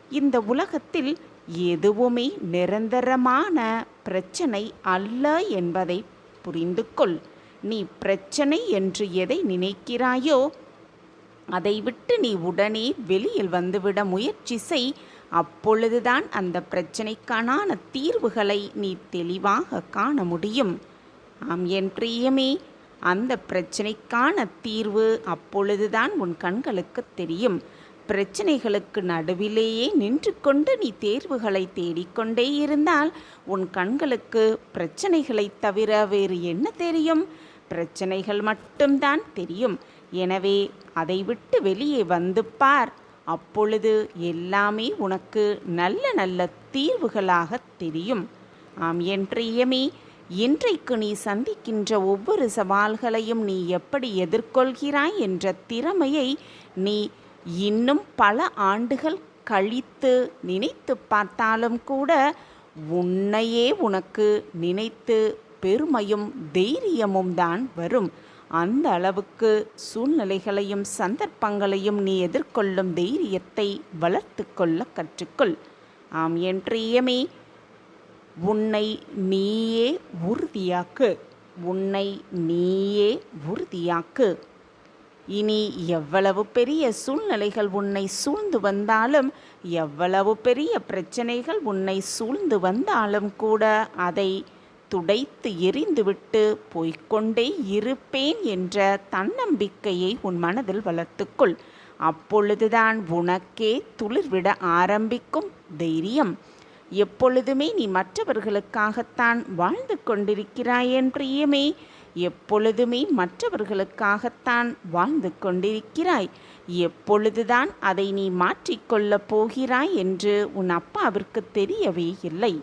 இந்த உலகத்தில் எதுவுமே நிரந்தரமான பிரச்சனை அல்ல என்பதை புரிந்து கொள். நீ பிரச்சனை என்று எதை நினைக்கிறாயோ அதை விட்டு நீ உடனே வெளியில் வந்துவிட முயற்சி செய். அப்பொழுதுதான் அந்த பிரச்சனைக்கான தீர்வுகளை நீ தெளிவாக காண முடியும். ஆம் என் பிரியமே, அந்த பிரச்சனைக்கான தீர்வு அப்பொழுதுதான் உன் கண்களுக்கு தெரியும். பிரச்சனைகளுக்கு நடுவிலேயே நின்று கொண்டு நீ தேர்வுகளை தேடிக்கொண்டே இருந்தால் உன் கண்களுக்கு பிரச்சனைகளைத் தவிர வேறு என்ன தெரியும்? பிரச்சனைகள் மட்டும்தான் தெரியும். எனவே அதை விட்டு வெளியே வந்து பார். அப்பொழுது எல்லாமே உனக்கு நல்ல நல்ல தீர்வுகளாக தெரியும். ஆம் என் பிரியமே, இன்றைக்கு நீ சந்திக்கின்ற ஒவ்வொரு சவால்களையும் நீ எப்படி எதிர்கொள்கிறாய் என்ற திறமையை நீ இன்னும் பல ஆண்டுகள் கழித்து நினைத்து பார்த்தாலும் கூட உன்னையே உனக்கு நினைத்து பெருமையும் தைரியமும் தான் வரும். அந்த அளவுக்கு சூழ்நிலைகளையும் சந்தர்ப்பங்களையும் நீ எதிர்கொள்ளும் தைரியத்தை வளர்த்து கொள்ள கற்றுக்கொள். ஆம் என் பிரியமே, உன்னை நீயே உறுதியாக்கு. உன்னை நீயே உறுதியாக்கு. இனி எவ்வளவு பெரிய சூழ்நிலைகள் உன்னை சூழ்ந்து வந்தாலும், எவ்வளவு பெரிய பிரச்சனைகள் உன்னை சூழ்ந்து வந்தாலும் கூட அதை துடைத்து எறிந்துவிட்டு போய்கொண்டே இருப்பேன் என்ற தன்னம்பிக்கையை உன் மனதில் வளர்த்துக்கொள். அப்பொழுதுதான் உனக்கே துளிர்விட ஆரம்பிக்கும் தைரியம். எப்பொழுதுமே நீ மற்றவர்களுக்காகத்தான் வாழ்ந்து கொண்டிருக்கிறாய் என் பிரியமே. எப்பொழுதுமே மற்றவர்களுக்காகத்தான் வாழ்ந்து கொண்டிருக்கிறாய். எப்பொழுதுதான் அதை நீ மாற்றிக்கொள்ளப் போகிறாய் என்று உன் அப்பாவிற்கு தெரியவே இல்லை.